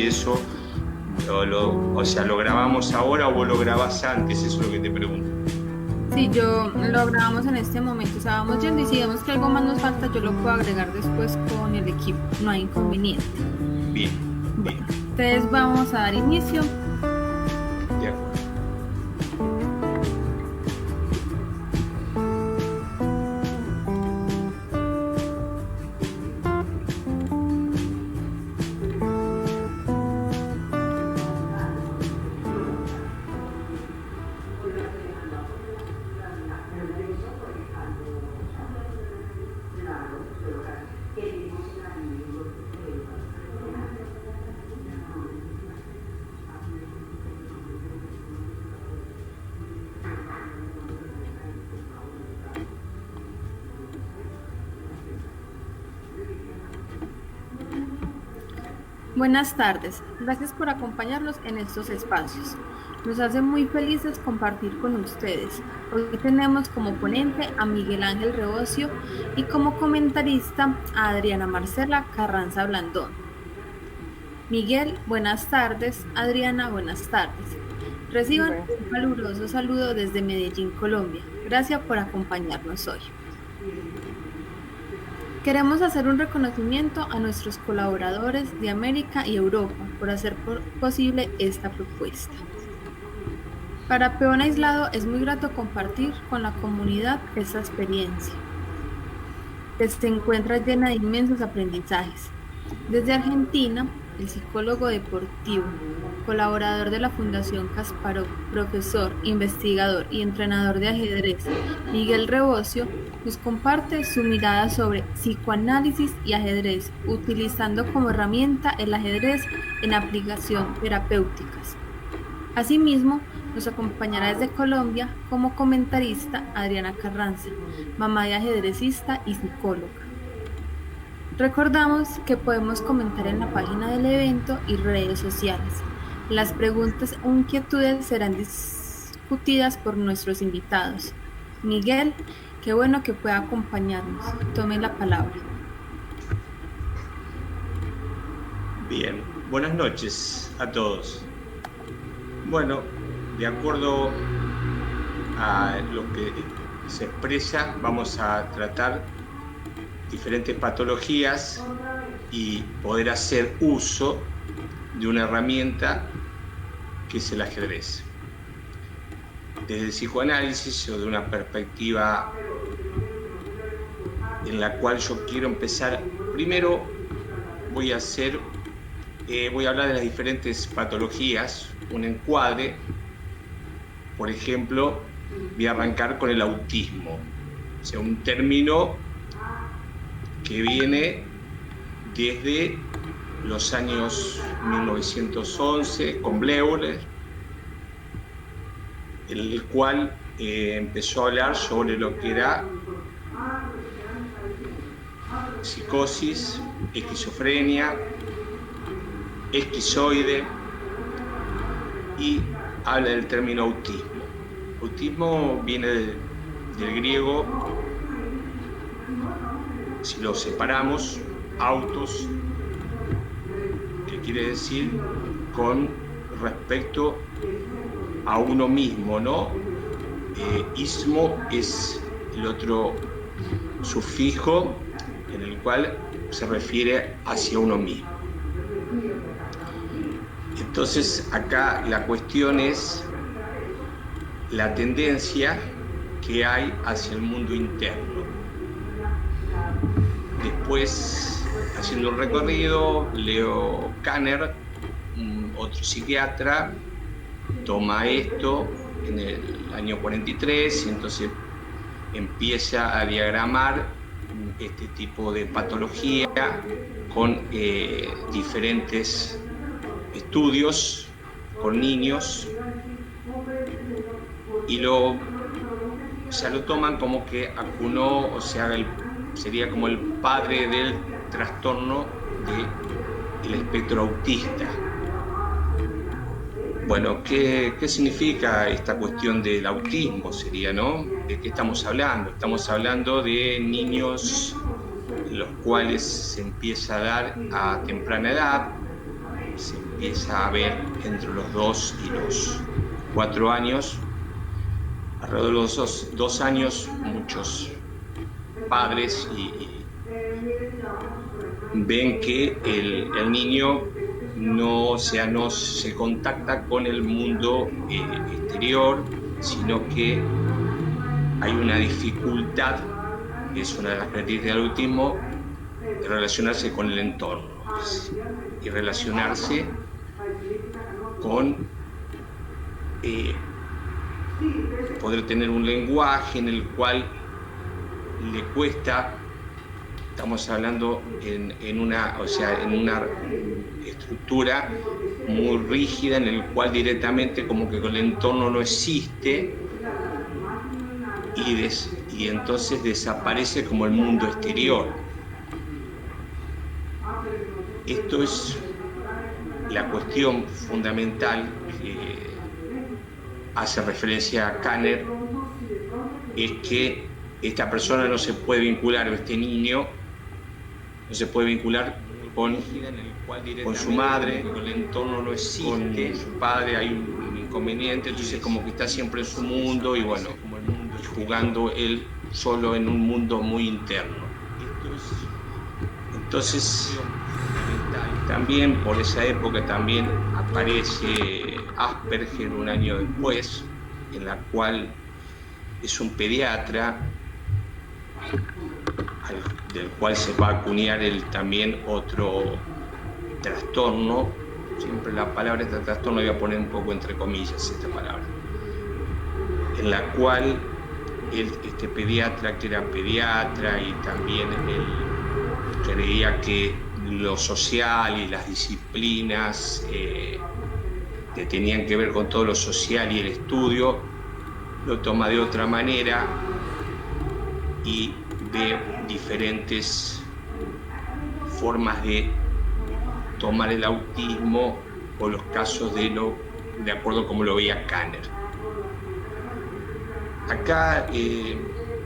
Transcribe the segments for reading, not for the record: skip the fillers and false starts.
eso o sea, ¿lo grabamos ahora o vos lo grabás antes? Eso es lo que te pregunto. Sí, yo lo grabamos en este momento, o sea, vamos yendo y si vemos que algo más nos falta, yo lo puedo agregar después con el equipo, no hay inconveniente. Bien, Bueno, bien, entonces vamos a dar inicio. de acuerdo. Buenas tardes, gracias por acompañarnos en estos espacios. Nos hace muy felices compartir con ustedes. Hoy tenemos como ponente a Miguel Ángel Rebocio y como comentarista a Adriana Marcela Carranza Blandón. Miguel, buenas tardes. Adriana, buenas tardes. Reciban Buenas un caluroso saludo desde Medellín, Colombia. Gracias por acompañarnos hoy. Queremos hacer un reconocimiento a nuestros colaboradores de América y Europa por hacer posible esta propuesta. Para Peón Aislado es muy grato compartir con la comunidad esta experiencia, que se encuentra llena de inmensos aprendizajes. Desde Argentina, el psicólogo deportivo, colaborador de la Fundación Kasparov, profesor, investigador y entrenador de ajedrez, Miguel Rebocio, nos comparte su mirada sobre psicoanálisis y ajedrez, utilizando como herramienta el ajedrez en aplicación terapéuticas. Asimismo, nos acompañará desde Colombia como comentarista Adriana Carranza, mamá de ajedrecista y psicóloga. Recordamos que podemos comentar en la página del evento y redes sociales. Las preguntas o inquietudes serán discutidas por nuestros invitados. Miguel, qué bueno que pueda acompañarnos. Tome la palabra. Bien, buenas noches a todos. Bueno, de acuerdo a lo que se expresa, vamos a tratar diferentes patologías y poder hacer uso de una herramienta que es el ajedrez. Desde el psicoanálisis o de una perspectiva en la cual yo quiero empezar, primero voy a hablar de las diferentes patologías, un encuadre. Por ejemplo, voy a arrancar con el autismo, o sea, un término que viene desde los años 1911 con Bleuler, en el cual empezó a hablar sobre lo que era psicosis, esquizofrenia, esquizoide, y habla del término autismo. Autismo viene del griego, si lo separamos, autos, que quiere decir con respecto a uno mismo, ¿no? Ismo es el otro sufijo en el cual se refiere hacia uno mismo. Entonces acá la cuestión es la tendencia que hay hacia el mundo interno. Después, haciendo un recorrido, Leo Kanner, otro psiquiatra, toma esto en el año 43 y entonces empieza a diagramar este tipo de patología con diferentes estudios con niños y lo toman como que acunó, o sea, sería como el padre del trastorno del espectro autista. Bueno, ¿qué significa esta cuestión del autismo? Sería, ¿no? ¿De qué estamos hablando? Estamos hablando de niños los cuales se empieza a dar a temprana edad, se empieza a haber entre los 2 y los 4 años. Alrededor de los 2 años, muchos padres ven que el niño no se contacta con el mundo exterior, sino que hay una dificultad, que es una de las características del autismo, de relacionarse con el entorno y relacionarse con poder tener un lenguaje en el cual le cuesta. Estamos hablando en una estructura muy rígida en el cual directamente como que el entorno no existe y entonces desaparece como el mundo exterior. Esto es la cuestión fundamental que hace referencia a Kanner, es que esta persona no se puede vincular, o este niño no se puede vincular con su madre, con el entorno no existe, con su padre hay un inconveniente, entonces como que está siempre en su mundo y bueno, jugando él solo en un mundo muy interno. Entonces, también por esa época también aparece Asperger un año después, en la cual es un pediatra del cual se va a acuñar también otro trastorno. Siempre la palabra este trastorno voy a poner un poco entre comillas esta palabra, en la cual este pediatra, que era pediatra y también él creía que lo social y las disciplinas que tenían que ver con todo lo social y el estudio, lo toma de otra manera y ve diferentes formas de tomar el autismo o los casos de acuerdo a como lo veía Kanner. Acá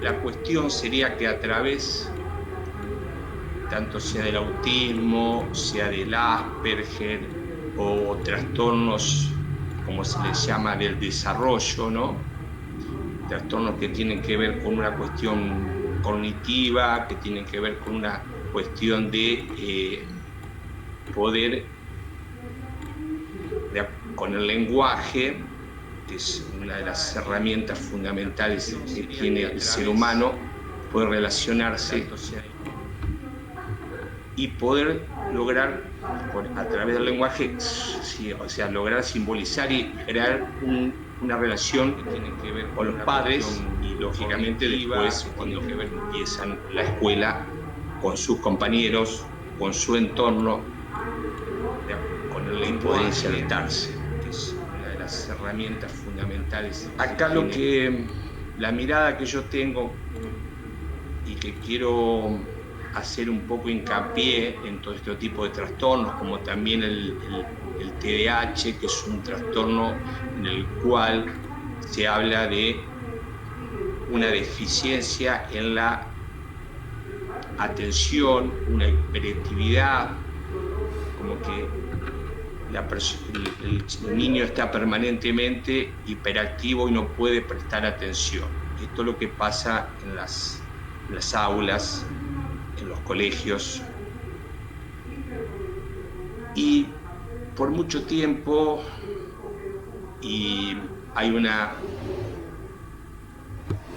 la cuestión sería que a través, tanto sea del autismo, sea del Asperger o trastornos, como se les llama, del desarrollo, ¿no? Trastornos que tienen que ver con una cuestión cognitiva, que tienen que ver con una cuestión de poder, con el lenguaje, que es una de las herramientas fundamentales que tiene el ser humano, poder relacionarse y poder lograr, a través del lenguaje, lograr simbolizar y crear una relación que tiene que ver con los padres y lógicamente después cuando empiezan la escuela con sus compañeros, con su entorno, con el poder insertarse, que es una de las herramientas fundamentales. Acá la mirada que yo tengo y que quiero hacer un poco hincapié en todo este tipo de trastornos, como también el TDAH, que es un trastorno en el cual se habla de una deficiencia en la atención, una hiperactividad, como que el niño está permanentemente hiperactivo y no puede prestar atención. Esto es lo que pasa en las aulas, en los colegios, y por mucho tiempo, y hay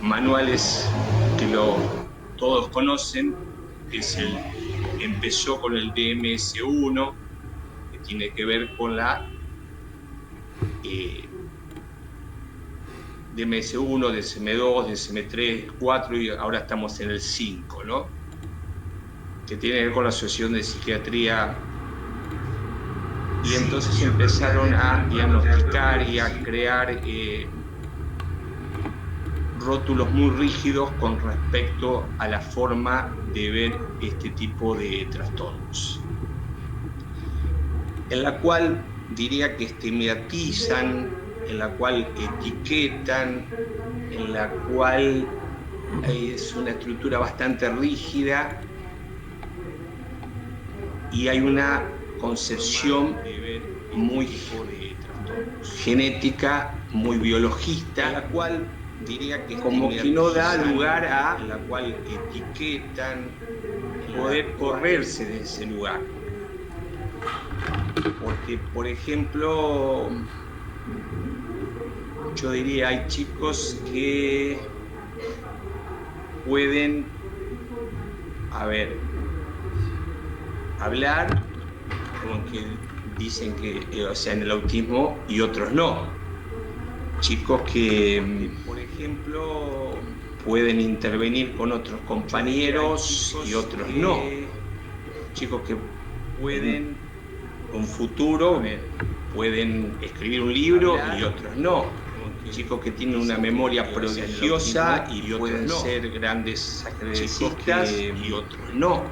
manuales que todos conocen, empezó con el DMS-1, que tiene que ver con la DMS-1, DSM-2, DSM-3, 4 y ahora estamos en el 5, ¿no? Que tiene que ver con la Asociación de Psiquiatría, y entonces empezaron a diagnosticar y a crear rótulos muy rígidos con respecto a la forma de ver este tipo de trastornos, en la cual diría que estigmatizan, en la cual etiquetan, en la cual es una estructura bastante rígida y hay una concepción muy genética, muy biologista, la cual diría que como que no da lugar a la cual etiquetan poder correrse de ese lugar. Porque, por ejemplo, yo diría, hay chicos que pueden, hablar, como que dicen que, en el autismo, y otros no. Chicos que, por ejemplo, pueden intervenir con otros compañeros y otros no. Chicos que pueden, con futuro, pueden escribir un libro y otros no. Chicos que tienen una memoria prodigiosa y pueden ser grandes ajedrecistas y otros no.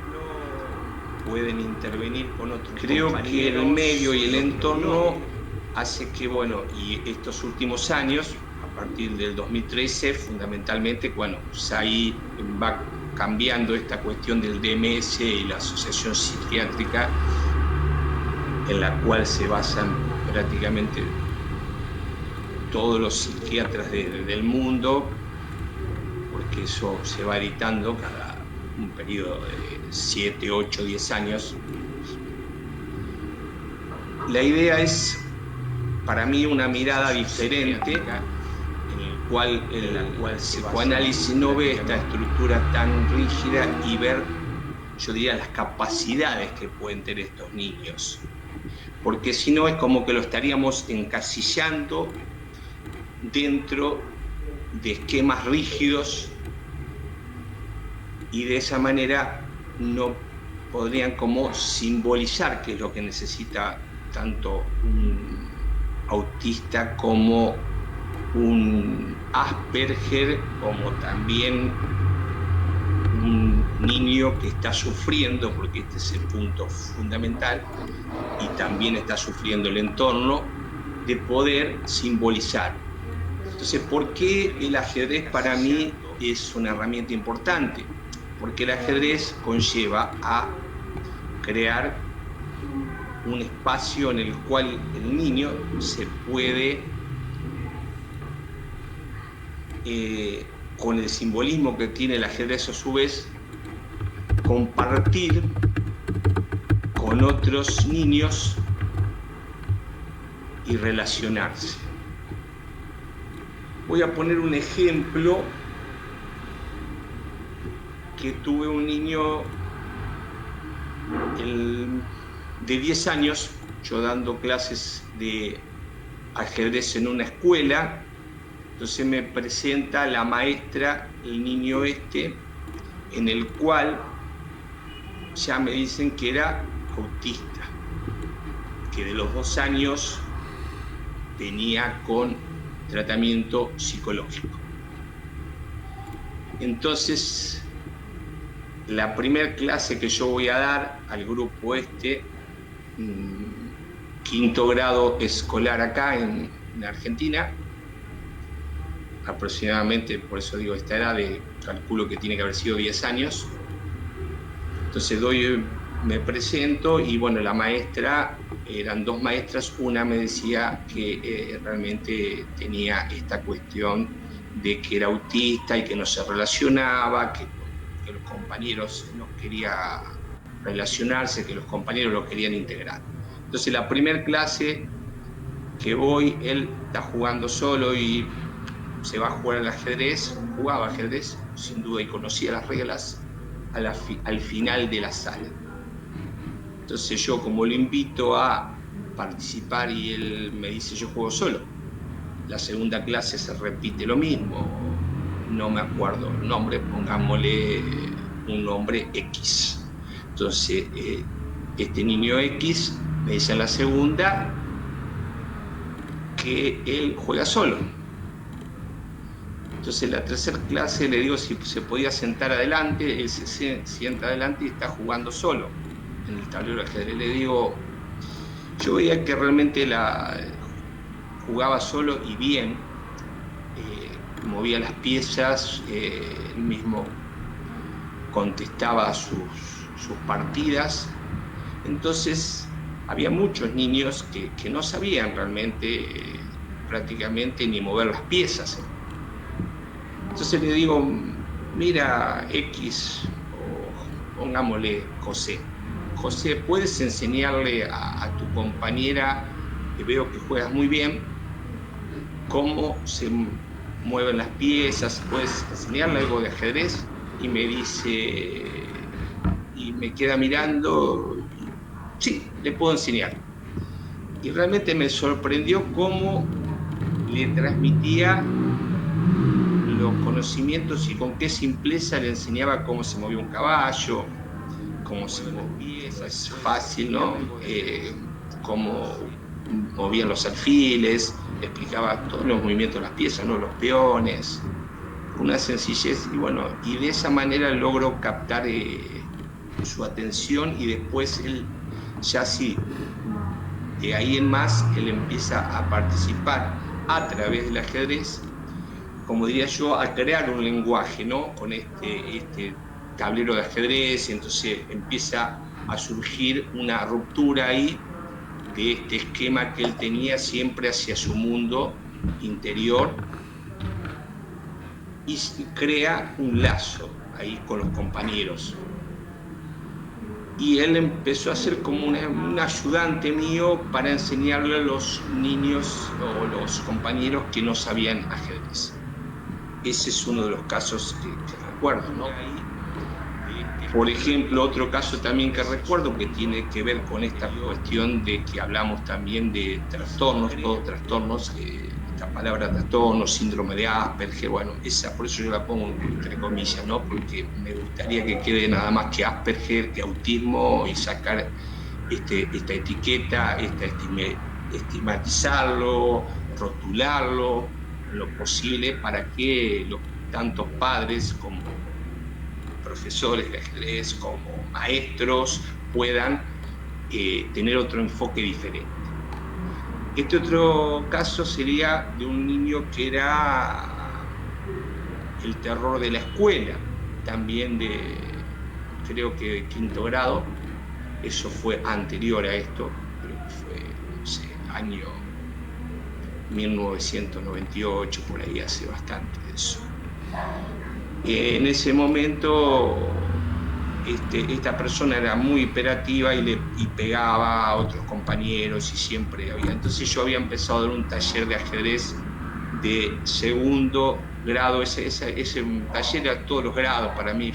Pueden intervenir con otros. Creo que el medio y el entorno hace que, y estos últimos años, a partir del 2013, fundamentalmente, ahí va cambiando esta cuestión del DMS y la asociación psiquiátrica, en la cual se basan prácticamente todos los psiquiatras del mundo, porque eso se va editando cada un periodo de 7, 8, 10 años. La idea es, para mí, una mirada diferente, en la cual el psicoanálisis no ve esta estructura tan rígida y ver, yo diría, las capacidades que pueden tener estos niños. Porque si no, es como que lo estaríamos encasillando dentro de esquemas rígidos, y de esa manera no podrían como simbolizar qué es lo que necesita tanto un autista como un Asperger, como también un niño que está sufriendo, porque este es el punto fundamental, y también está sufriendo el entorno, de poder simbolizar. Entonces, ¿por qué el ajedrez para mí es una herramienta importante? Porque el ajedrez conlleva a crear un espacio en el cual el niño se puede, con el simbolismo que tiene el ajedrez a su vez, compartir con otros niños y relacionarse. Voy a poner un ejemplo, que tuve un niño de 10 años, yo dando clases de ajedrez en una escuela. Entonces me presenta la maestra, el niño en el cual ya me dicen que era autista, que de los 2 años venía con tratamiento psicológico. Entonces, la primera clase que yo voy a dar al grupo quinto grado escolar acá en Argentina, aproximadamente, por eso digo esta edad, calculo que tiene que haber sido 10 años. Entonces me presento y la maestra, eran 2 maestras, una me decía que realmente tenía esta cuestión de que era autista y que no se relacionaba, que los compañeros no quería relacionarse, que los compañeros lo querían integrar. Entonces la primera clase que voy, él está jugando solo y se va a jugar al ajedrez, jugaba ajedrez sin duda y conocía las reglas al final de la sala. Entonces yo, como lo invito a participar y él me dice yo juego solo, la segunda clase se repite lo mismo, no me acuerdo el nombre, pongámosle un nombre X. Entonces este niño X me dice en la segunda que él juega solo. Entonces en la tercera clase le digo si se podía sentar adelante, él se sienta adelante y está jugando solo en el tablero de ajedrez. Le digo, yo veía que realmente jugaba solo y bien, movía las piezas, él mismo contestaba sus partidas. Entonces había muchos niños que no sabían realmente prácticamente ni mover las piezas. Entonces le digo, mira X, o pongámosle José. José, ¿puedes enseñarle a tu compañera, que veo que juegas muy bien, cómo se mueven las piezas? ¿Puedes enseñarle algo de ajedrez? Y me dice, y me queda mirando, sí, le puedo enseñar. Y realmente me sorprendió cómo le transmitía los conocimientos y con qué simpleza le enseñaba cómo se movía un caballo, cómo se movían piezas, fácil, ¿no? Cómo movían los alfiles, le explicaba todos los movimientos de las piezas, ¿no? Los peones, una sencillez, y bueno, y de esa manera logro captar su atención, y después él, ya sí, de ahí en más, él empieza a participar a través del ajedrez, como diría yo, a crear un lenguaje, ¿no? Con este tablero de ajedrez. Entonces empieza a surgir una ruptura ahí de este esquema que él tenía siempre hacia su mundo interior, y crea un lazo ahí con los compañeros. Y él empezó a ser como un ayudante mío para enseñarle a los niños o los compañeros que no sabían ajedrez. Ese es uno de los casos que recuerdo, ¿no? Por ejemplo, otro caso también que recuerdo, que tiene que ver con esta cuestión de que hablamos también de trastornos, todos trastornos, esta palabra trastorno, síndrome de Asperger, bueno, esa, por eso yo la pongo entre comillas, ¿no? Porque me gustaría que quede nada más que Asperger, que autismo, y sacar esta etiqueta, estigmatizarlo, rotularlo lo posible, para que tantos padres como profesores de ajedrez, como maestros, puedan tener otro enfoque diferente. Este otro caso sería de un niño que era el terror de la escuela, también de, creo que de 5º grado. Eso fue anterior a esto, creo que fue, no sé, año 1998, por ahí, hace bastante de eso. En ese momento esta persona era muy hiperativa y pegaba a otros compañeros, y siempre había. Entonces yo había empezado a dar un taller de ajedrez de 2º grado, ese taller era todos los grados para mí.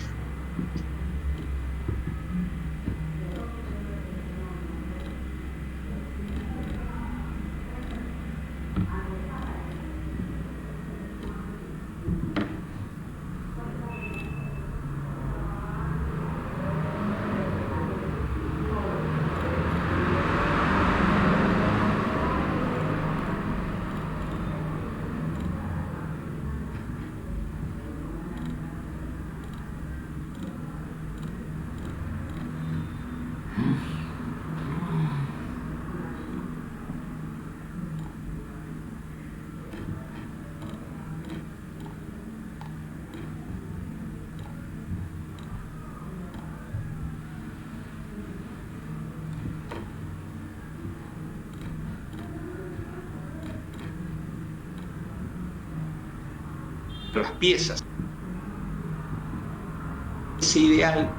Las piezas. Ese ideal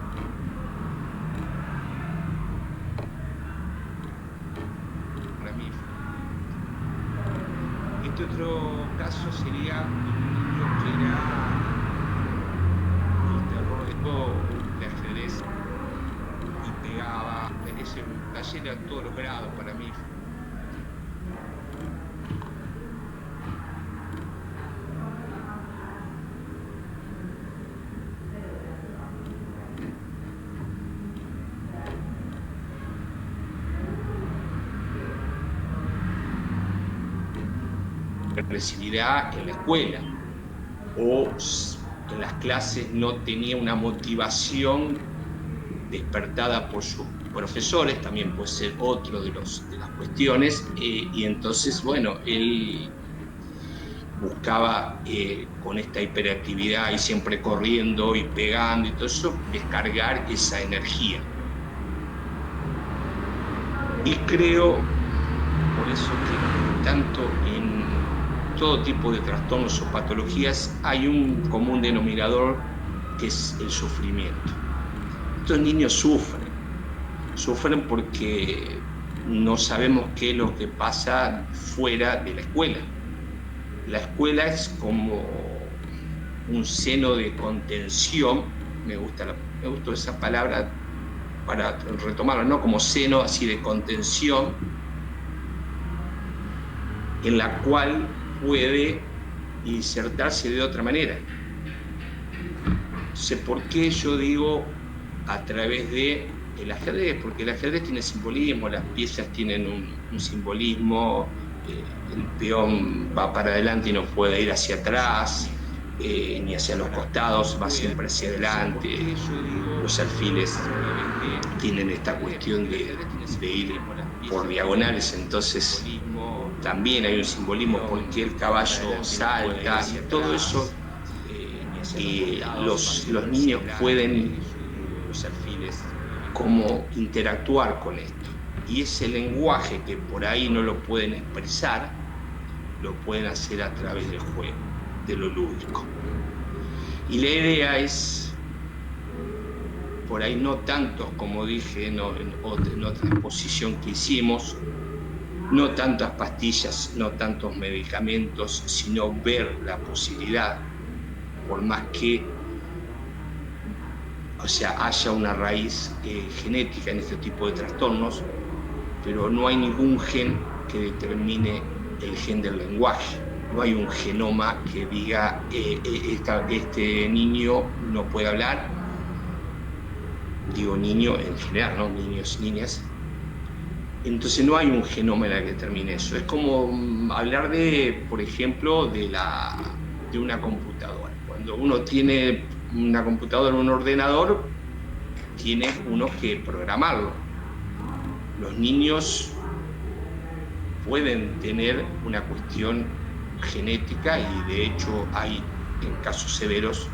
para mí. Este otro caso sería un niño que era el terror de ajedrez y pegaba. Ese taller a todos los grados para mí. Agresividad en la escuela, o en las clases no tenía una motivación despertada por sus profesores, también puede ser otro de las cuestiones, y entonces, bueno, él buscaba con esta hiperactividad y siempre corriendo y pegando y todo eso, descargar esa energía. Y creo, por eso que tanto en todo tipo de trastornos o patologías hay un común denominador que es el sufrimiento. Estos niños sufren porque no sabemos qué es lo que pasa fuera de la escuela. La escuela es como un seno de contención, me gustó esa palabra para retomarlo, ¿no? Como seno así de contención, en la cual puede insertarse de otra manera. Entonces, ¿por qué yo digo a través de el ajedrez? Porque el ajedrez tiene simbolismo, las piezas tienen un simbolismo, el peón va para adelante y no puede ir hacia atrás, ni hacia los costados, va siempre hacia adelante. Los alfiles tienen esta cuestión de ir por diagonales, puertas, entonces también hay un simbolismo porque el caballo salta y todo eso. Los niños pueden como interactuar con esto, y ese lenguaje que por ahí no lo pueden expresar, lo pueden hacer a través del juego, de lo lúdico. Y la idea es, por ahí no tantos, como dije en otra exposición que hicimos, no tantas pastillas, no tantos medicamentos, sino ver la posibilidad, por más que haya una raíz genética en este tipo de trastornos, pero no hay ningún gen que determine el gen del lenguaje. No hay un genoma que diga este niño no puede hablar. Digo niño en general, ¿no? Niños, niñas. Entonces no hay un genoma en el que determine eso. Es como hablar de, por ejemplo, de una computadora. Cuando uno tiene una computadora o un ordenador, tiene uno que programarlo. Los niños pueden tener una cuestión genética, y de hecho hay, en casos severos,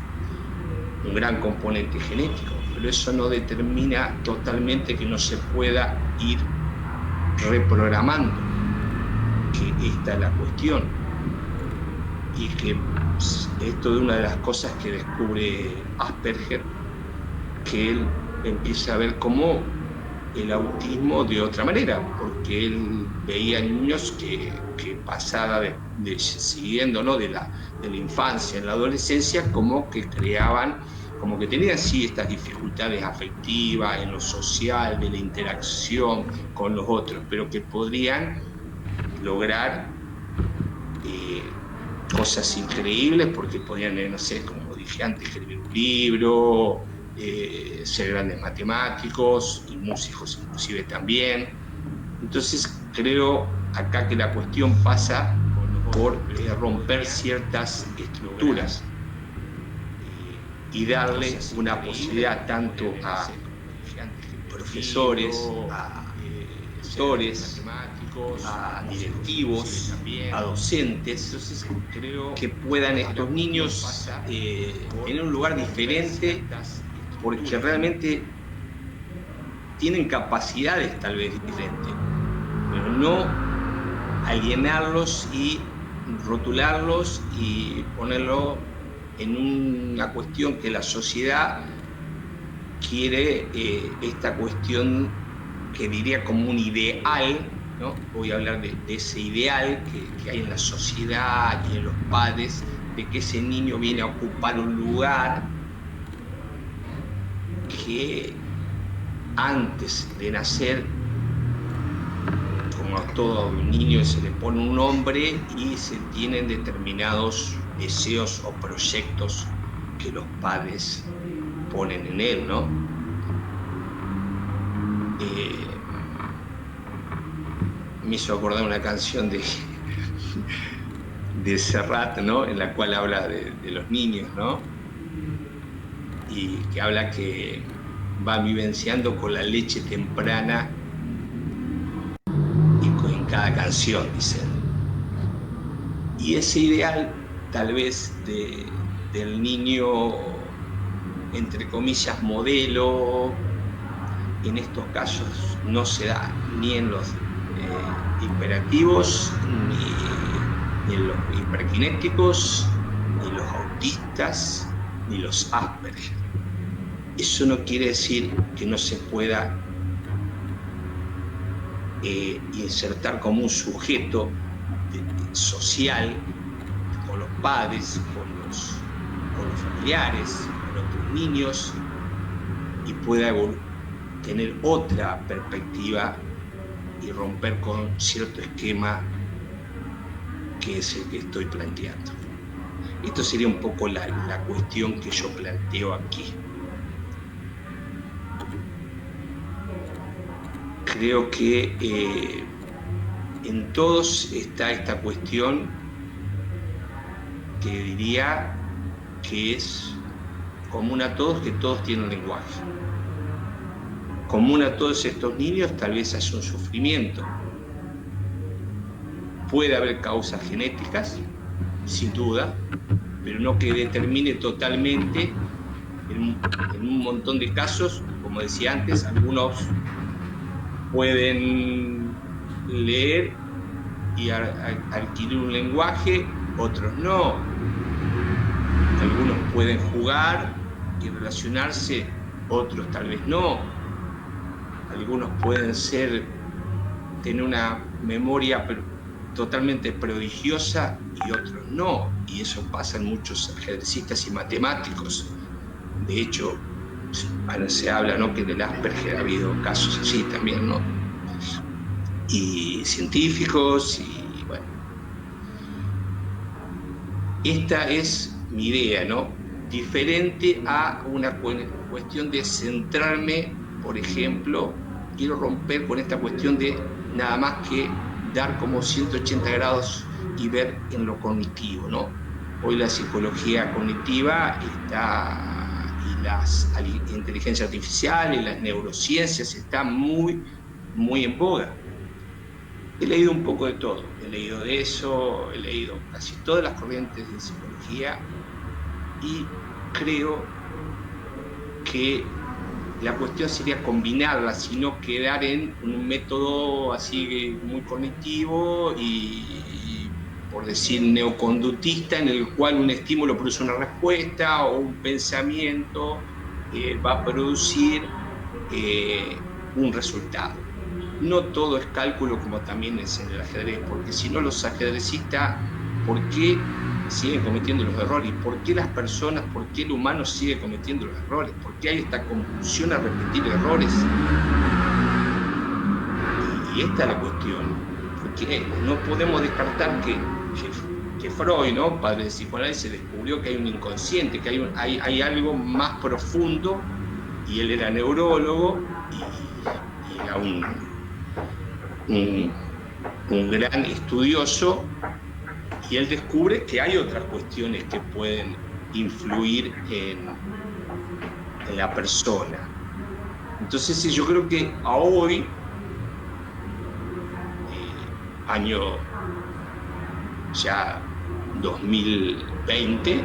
un gran componente genético, pero eso no determina totalmente que no se pueda ir reprogramando, que esta es la cuestión. Y que esto es una de las cosas que descubre Asperger, que él empieza a ver como el autismo de otra manera, porque él veía niños que pasaba siguiendo, ¿no? de la infancia en la adolescencia, como que creaban, como que tenían sí estas dificultades afectivas en lo social, de la interacción con los otros, pero que podrían lograr cosas increíbles, porque podían, no sé, como dije antes, escribir un libro, ser grandes matemáticos y músicos inclusive también. Entonces creo acá que la cuestión pasa por romper ciertas estructuras y darle una posibilidad tanto a profesores, a tutores, a directivos, a docentes. Entonces creo que puedan estos niños tener un lugar diferente, porque realmente tienen capacidades tal vez diferentes, pero no alienarlos y rotularlos y ponerlo en una cuestión que la sociedad quiere, esta cuestión que diría como un ideal, ¿no? Voy a hablar de ese ideal que hay en la sociedad y en los padres, de que ese niño viene a ocupar un lugar que antes de nacer, como a todo niño, se le pone un nombre y se tienen determinados deseos o proyectos que los padres ponen en él, ¿no? Me hizo acordar una canción de Serrat, ¿no? En la cual habla de los niños, ¿no? Y que habla que va vivenciando con la leche temprana y en cada canción, dice. Y ese ideal, tal vez, del niño, entre comillas, modelo, en estos casos no se da ni en los hiperactivos, ni en los hiperkinéticos, ni los autistas, ni los Asperger. Eso no quiere decir que no se pueda insertar como un sujeto social con los padres, con los familiares, con otros niños, y pueda tener otra perspectiva y romper con cierto esquema que es el que estoy planteando. Esto sería un poco la cuestión que yo planteo aquí. Creo que en todos está esta cuestión que diría que es común a todos, que todos tienen lenguaje. Común a todos estos niños tal vez haya un sufrimiento. Puede haber causas genéticas, sin duda, pero no que determine totalmente. En un montón de casos, como decía antes, algunos pueden leer y adquirir un lenguaje, otros no. Algunos pueden jugar y relacionarse, otros tal vez no. Algunos pueden tener una memoria totalmente prodigiosa y otros no. Y eso pasa en muchos ajedrecistas y matemáticos. De hecho, se habla, ¿no?, que en el Asperger ha habido casos así también, ¿no? Y científicos, y bueno. Esta es mi idea, ¿no? Diferente a una cuestión de centrarme, por ejemplo, quiero romper con esta cuestión de nada más que dar como 180 grados y ver en lo cognitivo, ¿no? Hoy la psicología cognitiva está, y la inteligencia artificial y las neurociencias están muy, muy en boga. He leído un poco de todo, he leído de eso, he leído casi todas las corrientes de psicología y creo que la cuestión sería combinarlas y no quedar en un método así muy cognitivo y por decir neoconductista, en el cual un estímulo produce una respuesta o un pensamiento va a producir un resultado. No todo es cálculo, como también es en el ajedrez, porque si no los ajedrecistas, ¿por qué siguen cometiendo los errores? ¿Por qué las personas, por qué el humano sigue cometiendo los errores? ¿Por qué hay esta compulsión a repetir errores? Y esta es la cuestión, porque no podemos descartar que Freud, ¿no?, padre de psicoanálisis, descubrió que hay un inconsciente, que hay algo más profundo, y él era neurólogo y era un gran estudioso, y él descubre que hay otras cuestiones que pueden influir en la persona. Entonces yo creo que a hoy, año ya 2020,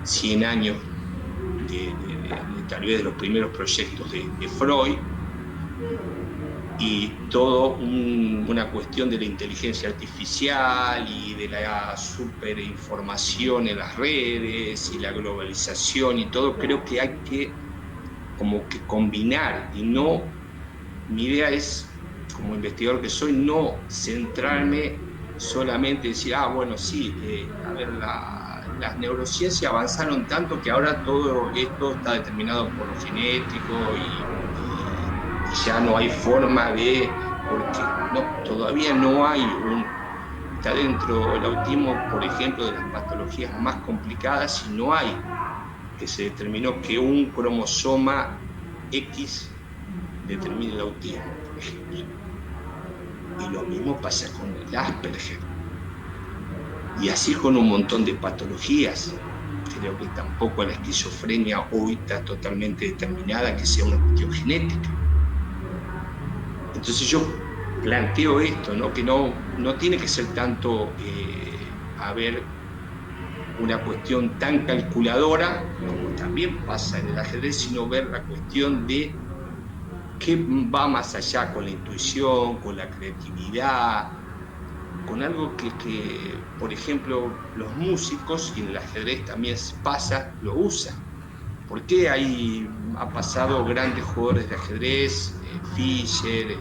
100 años de tal vez de los primeros proyectos de Freud, y todo una cuestión de la inteligencia artificial y de la superinformación en las redes y la globalización y todo, creo que hay que como que combinar, y no, mi idea es, como investigador que soy, no centrarme solamente en decir, bueno, sí, a ver, las neurociencias avanzaron tanto que ahora todo esto está determinado por lo genético y ya no hay forma porque no, todavía no hay está dentro del autismo, por ejemplo, de las patologías más complicadas, y no hay que se determinó que un cromosoma X determine el autismo, por ejemplo. Y lo mismo pasa con el Asperger. Y así con un montón de patologías. Creo que tampoco la esquizofrenia hoy está totalmente determinada que sea una cuestión genética. Entonces yo planteo esto, ¿no?, que no tiene que ser tanto haber una cuestión tan calculadora, como también pasa en el ajedrez, sino ver la cuestión de que va más allá con la intuición, con la creatividad, con algo que, por ejemplo, los músicos, y en el ajedrez también pasa, lo usan. ¿Por qué ha pasado grandes jugadores de ajedrez, Fischer,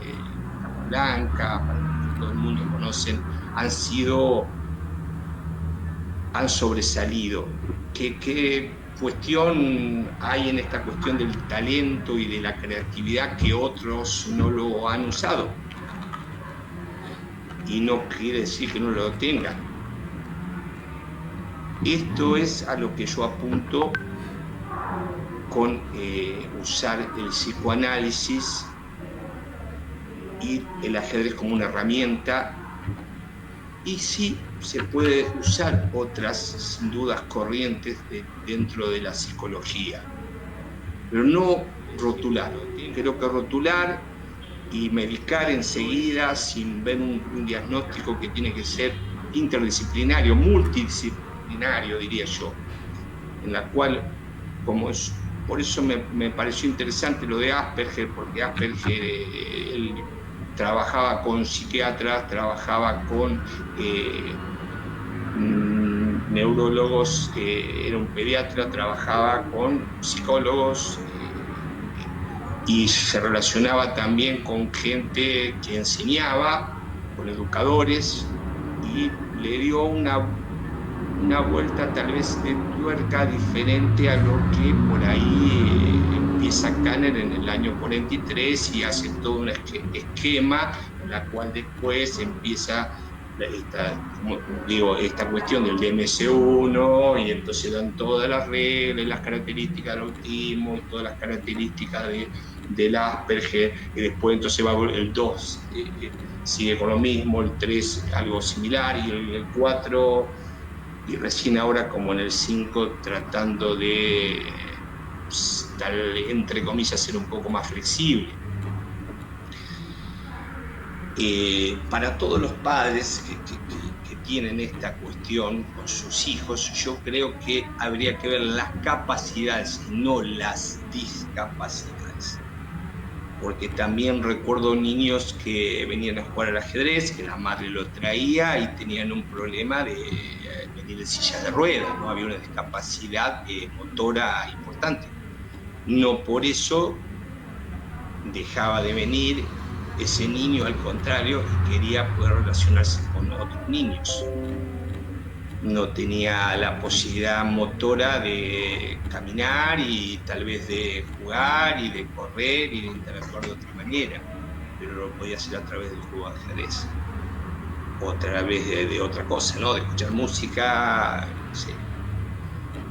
Capablanca, para los que todo el mundo conocen, han sobresalido? ¿Qué cuestión hay en esta cuestión del talento y de la creatividad que otros no lo han usado? Y no quiere decir que no lo tengan. Esto es a lo que yo apunto con usar el psicoanálisis y el ajedrez como una herramienta. Y sí, se puede usar otras, sin dudas, corrientes dentro de la psicología, pero no rotularlo. Creo que rotular y medicar enseguida sin ver un diagnóstico que tiene que ser interdisciplinario, multidisciplinario, diría yo, en la cual, por eso me pareció interesante lo de Asperger, porque Asperger él trabajaba con psiquiatras, trabajaba con neurólogos, era un pediatra, trabajaba con psicólogos, y se relacionaba también con gente que enseñaba, con educadores, y le dio una vuelta tal vez de tuerca diferente a lo que por ahí empieza Kanner en el año 43 y hace todo un esquema en la cual después empieza esta cuestión del DMS-1, y entonces dan todas las reglas, las características del autismo, todas las características del Asperger, y después entonces va el 2, sigue con lo mismo, el 3 algo similar, y el 4, y recién ahora como en el 5 tratando de, entre comillas, ser un poco más flexible. Para todos los padres que tienen esta cuestión con sus hijos, yo creo que habría que ver las capacidades, no las discapacidades. Porque también recuerdo niños que venían a jugar al ajedrez, que la madre lo traía y tenían un problema de venir en silla de ruedas, ¿no? Había una discapacidad motora importante. No por eso dejaba de venir ese niño, al contrario, quería poder relacionarse con otros niños. No tenía la posibilidad motora de caminar y tal vez de jugar y de correr y de interactuar de otra manera, pero lo podía hacer a través del juego de ajedrez, o a través de otra cosa, ¿no? De escuchar música, no sé,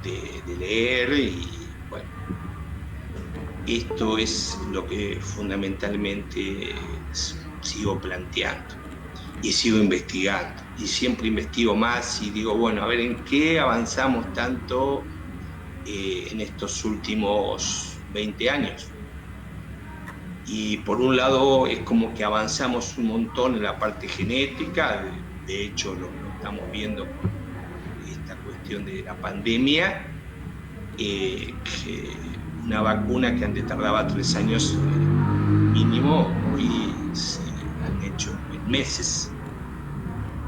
de leer, y bueno, esto es lo que fundamentalmente sigo planteando y sigo investigando, y siempre investigo más y digo, bueno, a ver en qué avanzamos tanto en estos últimos 20 años. Y por un lado es como que avanzamos un montón en la parte genética, de hecho lo estamos viendo con esta cuestión de la pandemia, que una vacuna que antes tardaba 3 años mínimo, hoy se han hecho en meses.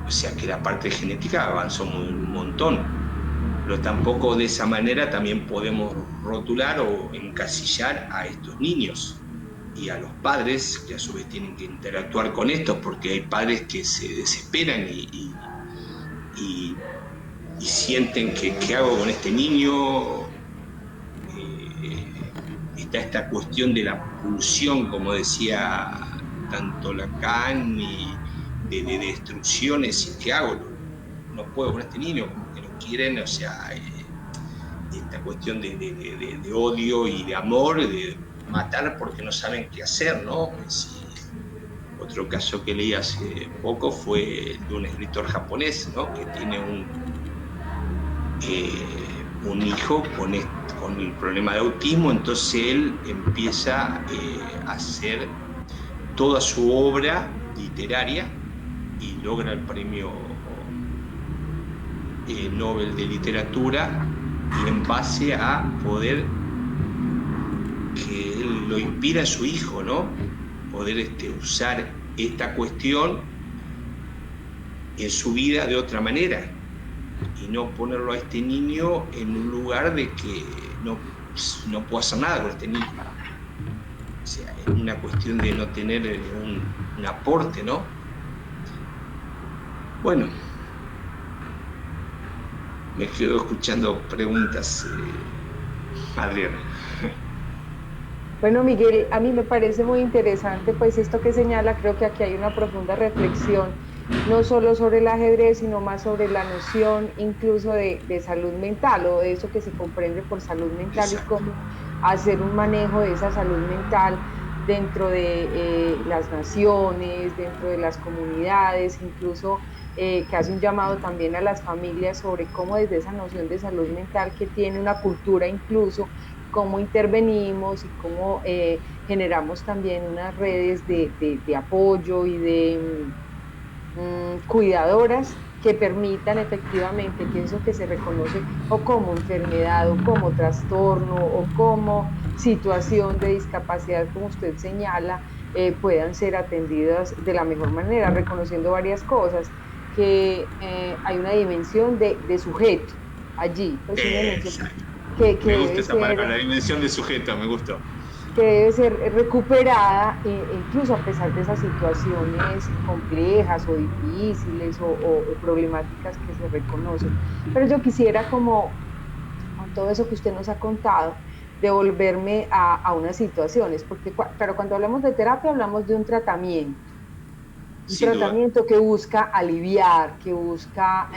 O sea que la parte genética avanzó un montón. Pero tampoco de esa manera también podemos rotular o encasillar a estos niños y a los padres, que a su vez tienen que interactuar con estos, porque hay padres que se desesperan y sienten que ¿qué hago con este niño? Está esta cuestión de la pulsión, como decía tanto Lacan, y de destrucciones, y ¿qué hago? No puedo con este niño, como que no quieren, o sea, esta cuestión de odio y de amor, de matar porque no saben qué hacer, ¿no? Otro caso que leí hace poco fue de un escritor japonés, ¿no? Que tiene un hijo con el problema de autismo, entonces él empieza a hacer toda su obra literaria y logra el premio Nobel de Literatura, y en base a poder que él lo inspira a su hijo, ¿no? Poder usar esta cuestión en su vida de otra manera y no ponerlo a este niño en un lugar de que no puedo hacer nada con este niño. O sea, es una cuestión de no tener un aporte, ¿no? Bueno, me quedo escuchando preguntas, Adriana. Bueno, Miguel, a mí me parece muy interesante pues esto que señala. Creo que aquí hay una profunda reflexión, no solo sobre el ajedrez, sino más sobre la noción incluso de salud mental, o de eso que se comprende por salud mental. Exacto. Y cómo hacer un manejo de esa salud mental dentro de las naciones, dentro de las comunidades, incluso que hace un llamado también a las familias sobre cómo desde esa noción de salud mental que tiene una cultura incluso, cómo intervenimos y cómo generamos también unas redes de apoyo y de cuidadoras que permitan efectivamente que eso que se reconoce o como enfermedad o como trastorno o como situación de discapacidad, como usted señala, puedan ser atendidas de la mejor manera, reconociendo varias cosas, que hay una dimensión de sujeto allí. Pues, que me gusta debe esa palabra, ser, la dimensión de sujeto, me gustó. que debe ser recuperada, incluso a pesar de esas situaciones complejas o difíciles o problemáticas que se reconocen. Pero yo quisiera, como con todo eso que usted nos ha contado, devolverme a unas situaciones, porque pero cuando hablamos de terapia hablamos de un tratamiento. Un Sin duda. tratamiento que busca aliviar, que busca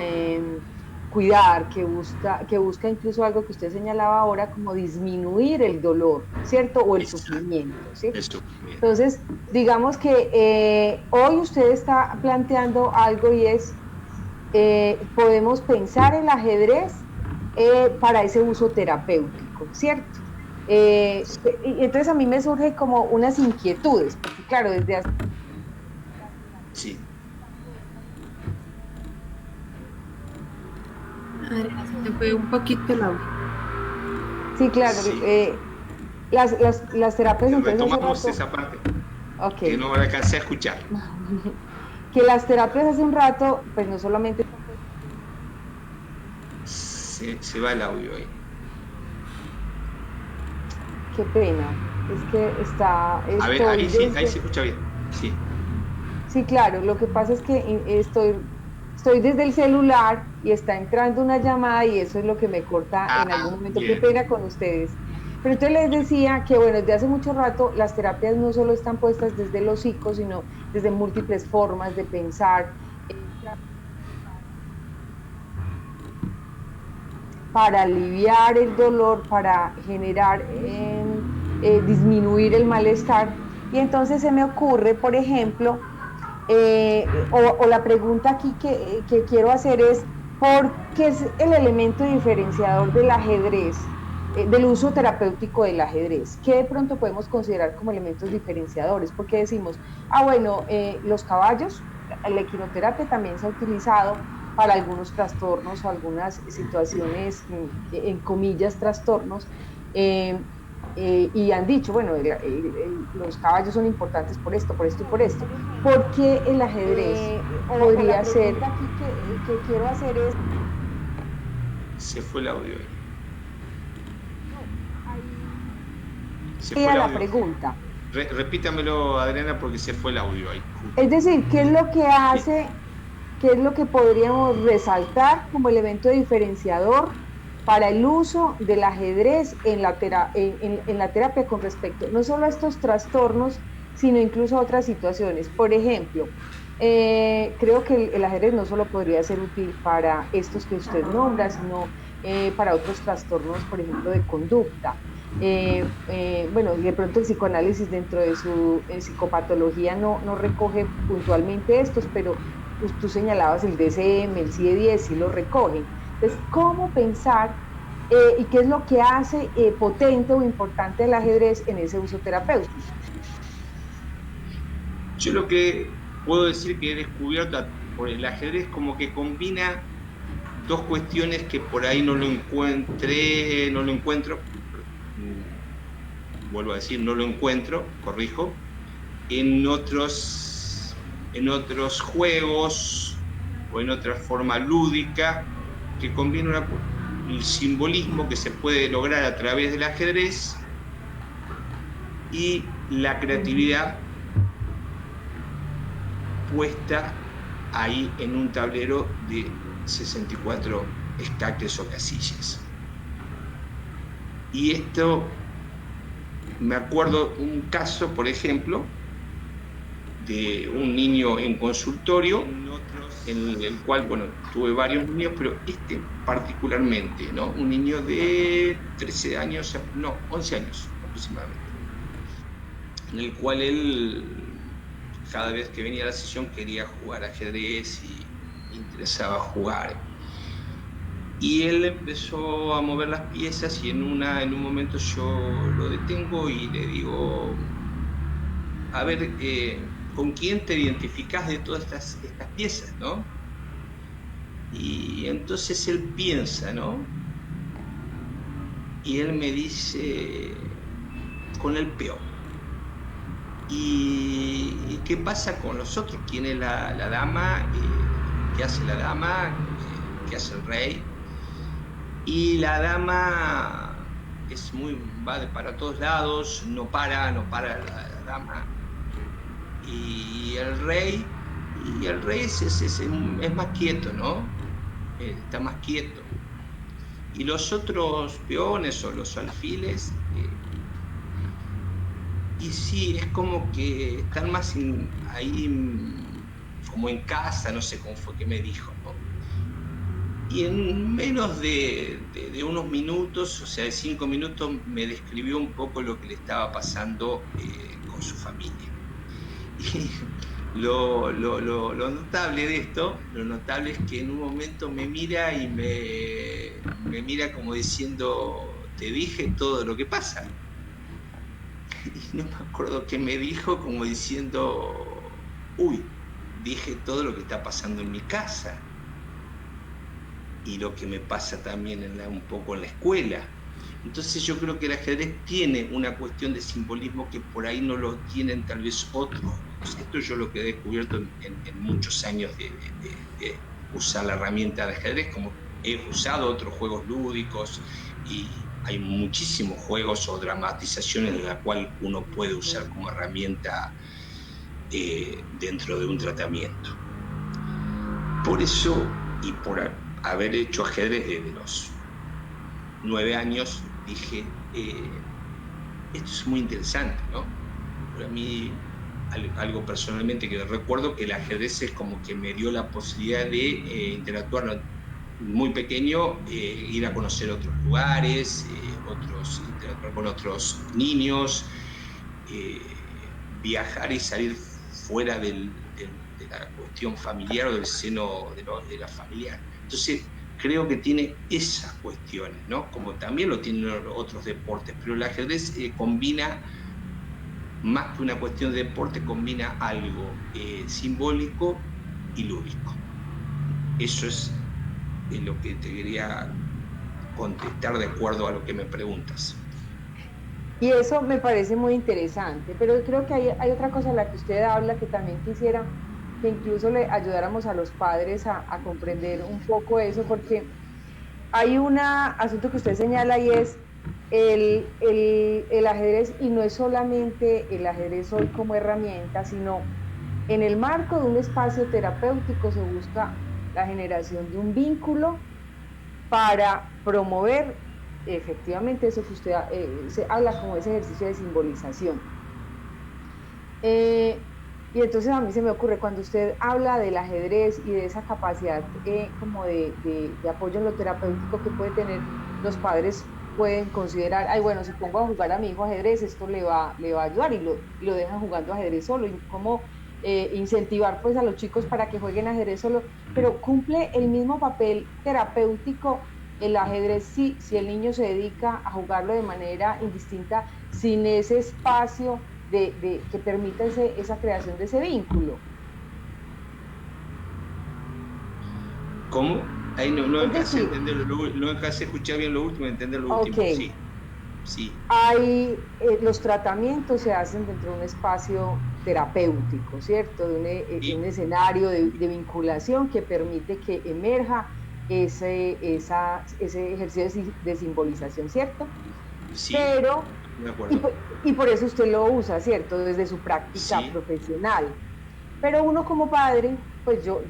cuidar, que busca incluso algo que usted señalaba ahora, como disminuir el dolor, ¿cierto? O el sufrimiento, ¿sí? El sufrimiento. Entonces, digamos que hoy usted está planteando algo, y es, podemos pensar el ajedrez para ese uso terapéutico, ¿cierto? Y entonces a mí me surgen como unas inquietudes, porque claro, desde hace... Sí. Adriana, se te fue un poquito el audio. Sí, claro. Sí. Las terapias... Retomamos esa parte. Okay. Que no la alcancé a escuchar. Que las terapias hace un rato, pues no solamente... Se va el audio ahí. Qué pena. Es que está... A ver, ahí sí, ahí se escucha bien. Sí. Sí, claro. Lo que pasa es que estoy desde el celular y está entrando una llamada y eso es lo que me corta en algún momento. Bien. Qué pena con ustedes. Pero entonces les decía que, bueno, desde hace mucho rato las terapias no solo están puestas desde lo psico, sino desde múltiples formas de pensar, para aliviar el dolor, para generar, disminuir el malestar. Y entonces se me ocurre, por ejemplo, o la pregunta aquí que quiero hacer es, ¿por qué es el elemento diferenciador del ajedrez, del uso terapéutico del ajedrez? ¿Qué de pronto podemos considerar como elementos diferenciadores? Porque decimos, bueno, los caballos, la equinoterapia también se ha utilizado para algunos trastornos o algunas situaciones, en comillas, trastornos, y han dicho, bueno, los caballos son importantes por esto, por esto y por esto. ¿Por qué el ajedrez podría ser? Aquí que quiero hacer es... Se fue el audio ahí. Se fue la pregunta. Repítamelo, Adriana, porque se fue el audio ahí. Es decir, ¿qué es lo que hace, qué es lo que podríamos resaltar como elemento diferenciador para el uso del ajedrez en la terapia con respecto no solo a estos trastornos, sino incluso a otras situaciones? Por ejemplo, creo que el ajedrez no solo podría ser útil para estos que usted nombra, sino para otros trastornos, por ejemplo, de conducta. Bueno, de pronto el psicoanálisis dentro de su psicopatología no recoge puntualmente estos, pero tú señalabas el DSM, el CIE-10, sí lo recogen. Entonces, ¿cómo pensar y qué es lo que hace potente o importante el ajedrez en ese uso terapéutico? Yo lo que puedo decir que he descubierto por el ajedrez como que combina dos cuestiones que por ahí no lo encuentro vuelvo a decir, no lo encuentro, corrijo, en otros juegos o en otra forma lúdica que combina el simbolismo que se puede lograr a través del ajedrez y la creatividad puesta ahí en un tablero de 64 escaques o casillas. Y esto, me acuerdo un caso, por ejemplo, de un niño en consultorio, en el cual, bueno, tuve varios niños, pero este particularmente, ¿no? Un niño de 13 años, no, 11 años aproximadamente, en el cual él, cada vez que venía a la sesión, quería jugar ajedrez y interesaba jugar. Y él empezó a mover las piezas y en un momento yo lo detengo y le digo, a ver, ¿con quién te identificás de todas estas piezas, no? Y entonces él piensa, ¿no? Y él me dice, con el peón. ¿Y qué pasa con los otros? ¿Quién es la dama? ¿Qué hace la dama? ¿Qué hace el rey? Y la dama va para todos lados, no para la dama. Y el rey es más quieto, ¿no? Está más quieto. Y los otros peones o los alfiles, y sí, es como que están más ahí como en casa, no sé cómo fue que me dijo, ¿no? Y en menos de unos minutos, o sea, de 5 minutos, me describió un poco lo que le estaba pasando con su familia. Y lo notable de esto, lo notable es que en un momento me mira y me mira como diciendo, te dije todo lo que pasa. Y no me acuerdo qué me dijo, como diciendo, uy, dije todo lo que está pasando en mi casa. Y lo que me pasa también un poco en la escuela. Entonces yo creo que el ajedrez tiene una cuestión de simbolismo que por ahí no lo tienen tal vez otros. Esto yo lo que he descubierto en muchos años de usar la herramienta de ajedrez, como he usado otros juegos lúdicos y hay muchísimos juegos o dramatizaciones de la cual uno puede usar como herramienta dentro de un tratamiento. Por eso, y por haber hecho ajedrez desde los 9 años, dije, esto es muy interesante, ¿no? Para mí, algo personalmente que recuerdo, que el ajedrez es como que me dio la posibilidad de interactuar muy pequeño, ir a conocer otros lugares, interactuar con otros niños, viajar y salir fuera de la cuestión familiar o del seno de la familiar. Entonces, creo que tiene esas cuestiones, ¿no? Como también lo tienen otros deportes, pero el ajedrez combina, más que una cuestión de deporte, combina algo simbólico y lúdico. Eso es lo que te quería contestar de acuerdo a lo que me preguntas. Y eso me parece muy interesante, pero creo que hay otra cosa a la que usted habla que también quisiera que incluso le ayudáramos a los padres a comprender un poco eso, porque hay un asunto que usted señala y es el ajedrez, y no es solamente el ajedrez hoy como herramienta, sino en el marco de un espacio terapéutico se busca la generación de un vínculo para promover efectivamente eso que usted se habla como ese ejercicio de simbolización. Y entonces a mí se me ocurre, cuando usted habla del ajedrez y de esa capacidad como de apoyo en lo terapéutico que puede tener, los padres pueden considerar, ay, bueno, si pongo a jugar a mi hijo ajedrez, esto le va a ayudar, y lo dejan jugando ajedrez solo, y cómo incentivar pues a los chicos para que jueguen ajedrez solo, pero cumple el mismo papel terapéutico el ajedrez si el niño se dedica a jugarlo de manera indistinta, sin ese espacio que permita esa creación de ese vínculo. ¿Cómo? Ahí no alcancé a entender, no alcancé a escuchar bien lo último, entender lo último, sí. Sí. Los tratamientos se hacen dentro de un espacio terapéutico, ¿cierto? De un escenario de vinculación que permite que emerja ese ejercicio de simbolización, ¿cierto? Sí, pero de acuerdo. Y por eso usted lo usa, ¿cierto? Desde su práctica profesional. Pero uno como padre, pues yo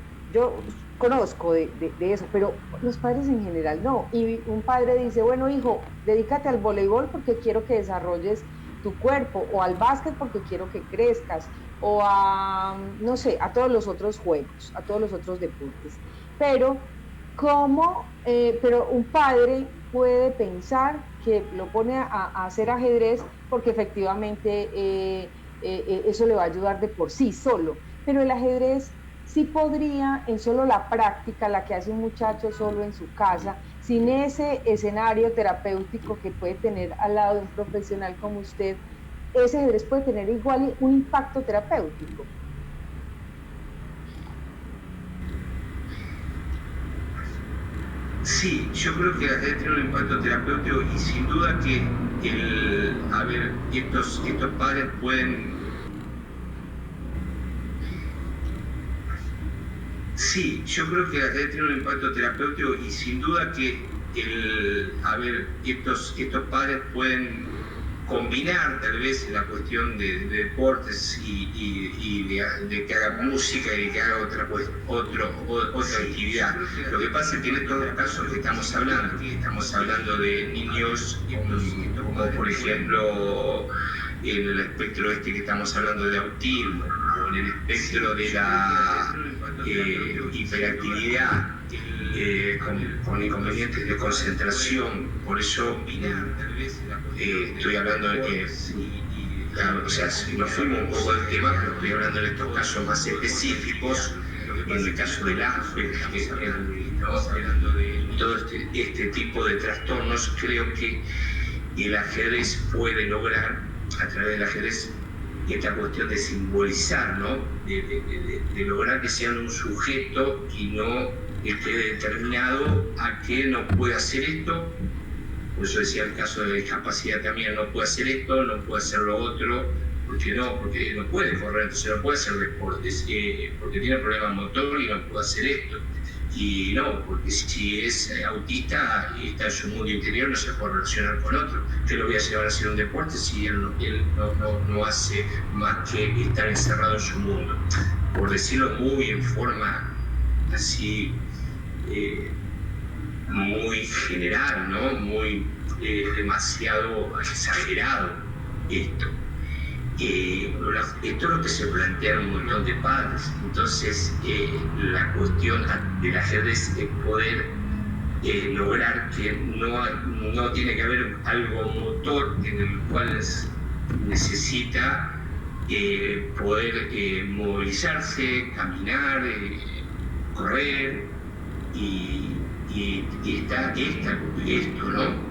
conozco de eso, pero los padres en general no. Y un padre dice, bueno, hijo, dedícate al voleibol porque quiero que desarrolles tu cuerpo, o al básquet porque quiero que crezcas, o a, no sé, a todos los otros juegos, a todos los otros deportes. Pero pero un padre puede pensar que lo pone a hacer ajedrez porque efectivamente eso le va a ayudar de por sí solo, pero el ajedrez sí podría, en solo la práctica, la que hace un muchacho solo en su casa, sin ese escenario terapéutico que puede tener al lado de un profesional como usted, ese ajedrez puede tener igual un impacto terapéutico. Sí, yo creo que el ajedrez tiene un impacto terapéutico y sin duda que estos padres pueden... Sí, yo creo que el ajedrez tiene un impacto terapéutico y sin duda que estos padres pueden combinar tal vez la cuestión de deportes y de que haga música y de que haga otra actividad. Lo que pasa es que en estos casos que estamos hablando de niños como por ejemplo en el espectro que estamos hablando de autismo, o en el espectro de la hiperactividad, con inconvenientes de concentración. Por eso estoy hablando de que, o sea, si nos fuimos un poco del tema, pero estoy hablando en estos casos más específicos, en el caso del Asperger, estamos hablando de todo este tipo de trastornos. Creo que el ajedrez puede lograr, a través del ajedrez, esta cuestión de simbolizar, ¿no? De lograr que sean un sujeto y no esté determinado a que no puede hacer esto. Por eso decía el caso de la discapacidad también, no puede hacer esto, no puede hacer lo otro, porque no puede correr, entonces no puede hacer deportes, porque tiene problemas motor y no puede hacer esto. Y no, porque si es autista y está en su mundo interior, no se puede relacionar con otro. ¿Qué lo voy a llevar a hacer un deporte si él no hace más que estar encerrado en su mundo? Por decirlo muy en forma así, muy general, ¿no? Muy demasiado exagerado esto. Esto es lo que se plantea un montón de padres. Entonces, la cuestión del ajedrez es poder lograr que no tiene que haber algo motor en el cual necesita poder movilizarse, caminar, correr y está esto, ¿no?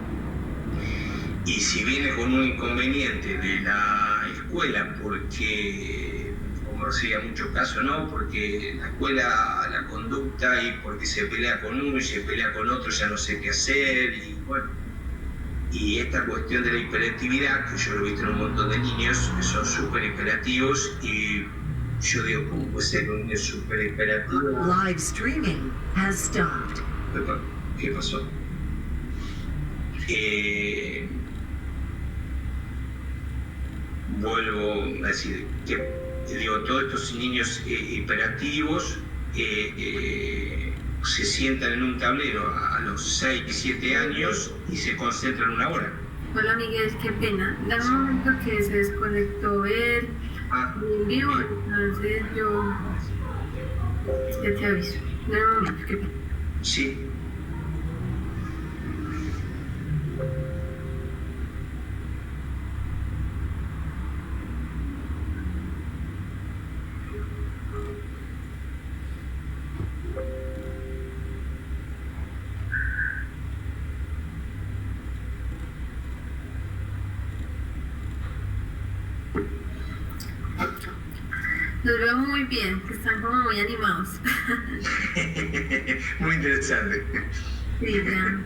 Y si viene con un inconveniente de la escuela, porque, como sería muchos casos, ¿no? Porque la escuela, la conducta, y porque se pelea con uno y se pelea con otro, ya no sé qué hacer, y bueno. Y esta cuestión de la hiperactividad, que yo lo he visto en un montón de niños que son súper hiperactivos, y yo digo, ¿cómo puede ser un niño súper hiperactivo? Live streaming has stopped. ¿Qué pasó? Vuelvo a decir que todos estos niños hiperactivos se sientan en un tablero a los 6, 7 años y se concentran una hora. Hola Miguel, qué pena. Dame un momento que se desconectó él en vivo, entonces yo ya te aviso. Dame un momento, qué pena. Sí. Los veo muy bien, que están como muy animados. Muy interesante. Sí, ya.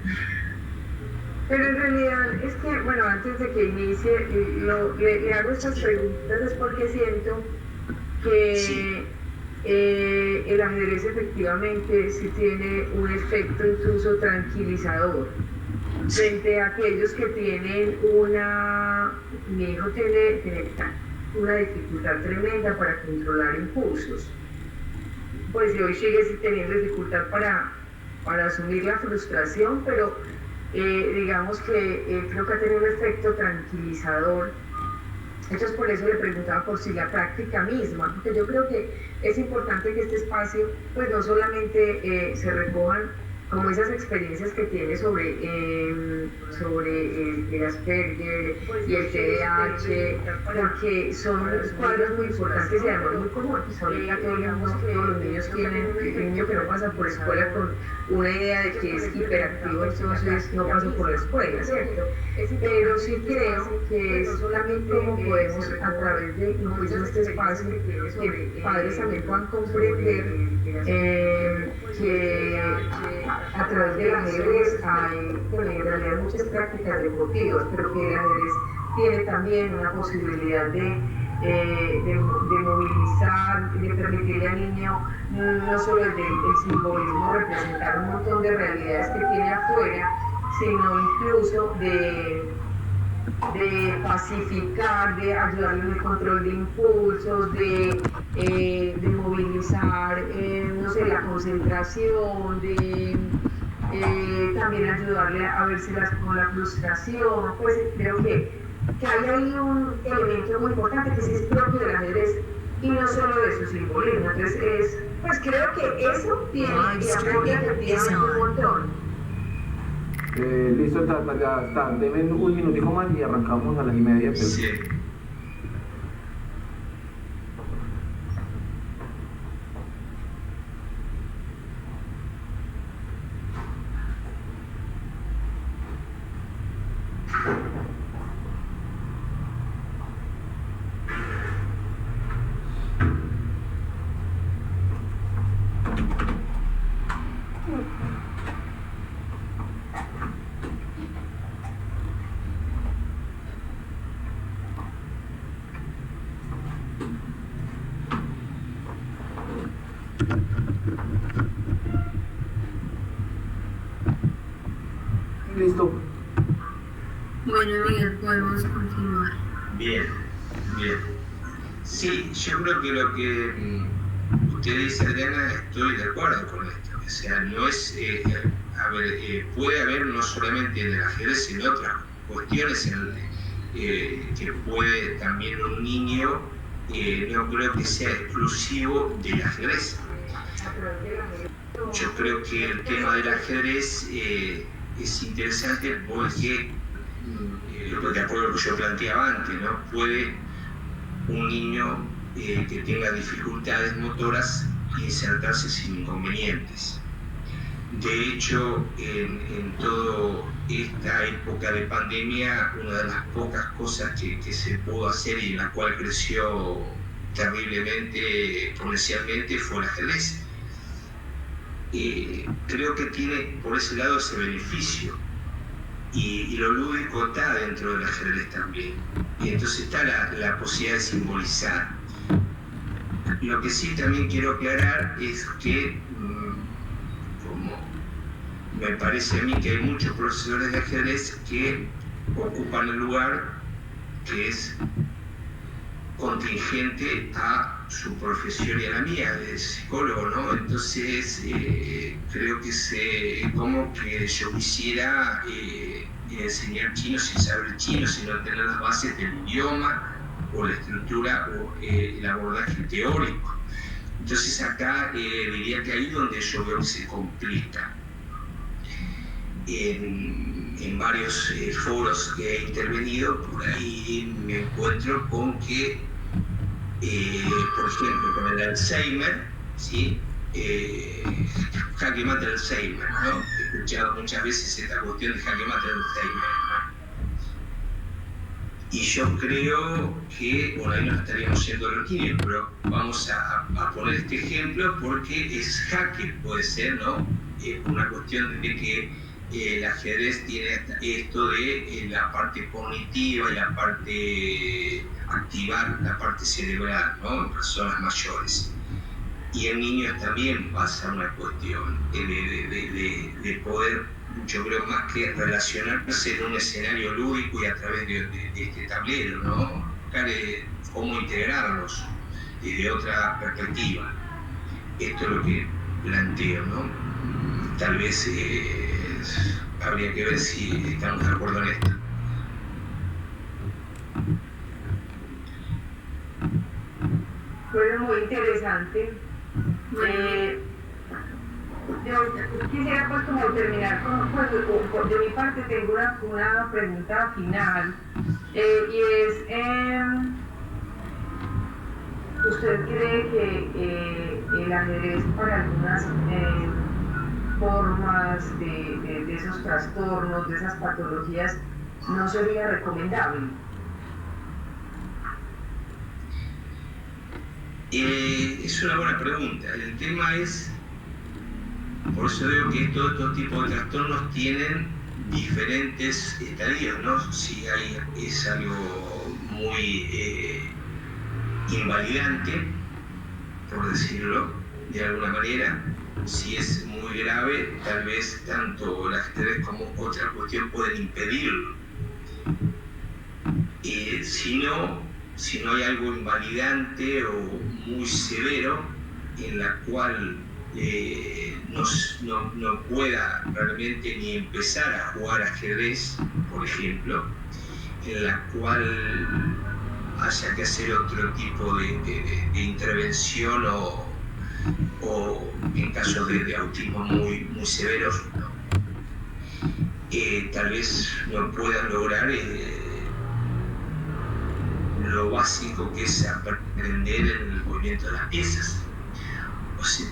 Pero en realidad es que, bueno, antes de que inicie, le hago estas preguntas es porque siento que el ajedrez efectivamente sí tiene un efecto incluso tranquilizador frente a aquellos que tienen mi hijo tiene una dificultad tremenda para controlar impulsos. Pues hoy sigue teniendo dificultad para asumir la frustración, pero digamos que creo que ha tenido un efecto tranquilizador. Entonces por eso le preguntaba por si la práctica misma, porque yo creo que es importante que este espacio pues no solamente se recojan como esas experiencias que tiene sobre el Asperger y el TDAH, porque son cuadros muy importantes y además muy comunes. Ahorita todos los niños tienen, el niño que no pasa por escuela con una idea de que es hiperactivo, entonces no pasa por la escuela, ¿cierto? Pero sí creo que es solamente como podemos, a través de incluso este espacio, que padres también puedan comprender que a través del ajedrez hay, bueno, en realidad muchas prácticas deportivas, pero que el ajedrez tiene también una posibilidad de movilizar, de permitirle al niño no solo el simbolismo representar un montón de realidades que tiene afuera, sino incluso de pacificar, de ayudarle en el control de impulsos, de movilizar, no sé, la concentración, de también ayudarle a verse con la frustración. Pues creo que hay ahí un elemento muy importante que sí es propio del ajedrez y no solo de su simbolismo. Entonces pues creo que eso tiene y aporta efectivamente un montón. Listo, Tata, ya está. Deme un minutico más y arrancamos a las 1:30. Sí. Listo. Bueno, Miguel, podemos continuar. Bien, bien. Sí, yo creo que lo que usted dice, Adriana, estoy de acuerdo con esto. O sea, no es, puede haber no solamente en el ajedrez, sino otras cuestiones que puede también un niño, no creo que sea exclusivo del ajedrez. Yo creo que el tema del ajedrez es interesante porque, de acuerdo a lo que yo planteaba antes, ¿no? Puede un niño que tenga dificultades motoras insertarse sin inconvenientes. De hecho, en toda esta época de pandemia, una de las pocas cosas que se pudo hacer y en la cual creció terriblemente, exponencialmente, fue el ajedrez. Creo que tiene por ese lado ese beneficio y lo lúdico está dentro del ajedrez también, y entonces está la posibilidad de simbolizar. Lo que sí también quiero aclarar es que como me parece a mí que hay muchos profesores de ajedrez que ocupan el lugar que es contingente a su profesión y a la mía de psicólogo, ¿no? Entonces creo que como que yo quisiera enseñar chino sin saber chino, sin no tener las bases del idioma o la estructura o el abordaje teórico. Entonces acá diría que ahí donde yo veo que se complica. En varios foros que he intervenido, por ahí me encuentro con que, por ejemplo, con el Alzheimer, ¿sí? Jaque mate el Alzheimer, ¿no? He escuchado muchas veces esta cuestión de jaque mate el Alzheimer. Y yo creo que, bueno, ahí nos estaríamos yendo a los niños, pero vamos a poner este ejemplo porque es jaque, puede ser, ¿no? Una cuestión de que el ajedrez tiene esto de la parte cognitiva y la parte activar la parte cerebral, ¿no? En personas mayores. Y en niños también pasa una cuestión de poder, yo creo, más que relacionarse en un escenario lúdico y a través de este tablero, ¿no? Buscar cómo integrarlos desde otra perspectiva. Esto es lo que planteo, ¿no? Tal vez habría que ver si estamos de acuerdo en esto. Bueno, muy interesante. Yo quisiera pues como terminar con de mi parte tengo una pregunta final y es ¿usted cree que el ajedrez para algunas formas de esos trastornos, de esas patologías, no sería recomendable? Es una buena pregunta. El tema es, por eso digo que todos estos tipos de trastornos tienen diferentes estadios, ¿no? Si es algo muy invalidante, por decirlo de alguna manera. Si es muy grave, tal vez tanto el ajedrez como otra cuestión pueden impedirlo. Si no hay algo invalidante o muy severo en la cual no pueda realmente ni empezar a jugar ajedrez, por ejemplo, en la cual haya que hacer otro tipo de intervención o en casos de autismo muy severos, ¿no? Tal vez no puedan lograr lo básico que es aprender el movimiento de las piezas. O sea,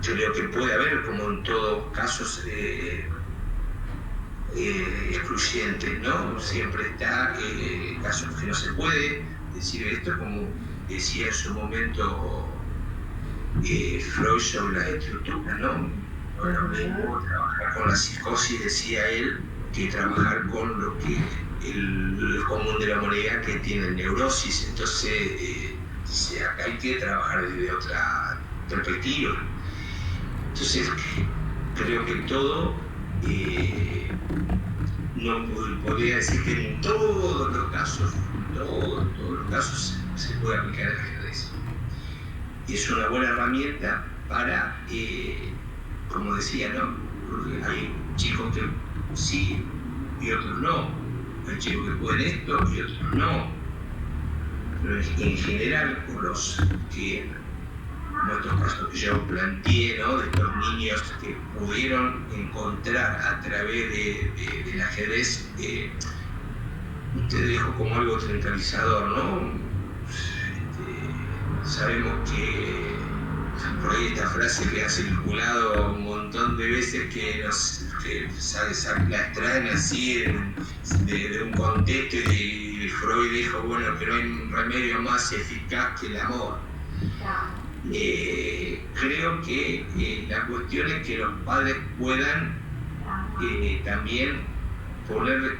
yo creo que puede haber, como en todos casos, excluyentes, ¿no? Siempre está casos que no se puede decir esto, como decía en su momento Freud sobre las estructuras, ¿no? Bueno, mismo trabajar con la psicosis, decía él, que trabajar con lo que el común de la humanidad que tiene neurosis. Entonces, acá hay que trabajar desde otra perspectiva. Entonces, creo que todo, no podría decir que en todos los casos se puede aplicar el ajedrez. Y es una buena herramienta para, como decía, ¿no? Porque hay chicos que sí y otros no. Hay chicos que pueden esto y otros no. Pero en general, por los que, en otros casos que yo planteé, ¿no? De estos niños que pudieron encontrar a través del ajedrez, te dejo como algo centralizador, ¿no? Sabemos que por ahí esta frase que ha circulado un montón de veces que la extraen así de un contexto, y Freud dijo, bueno, que no hay un remedio más eficaz que el amor. Creo que la cuestión es que los padres puedan también poner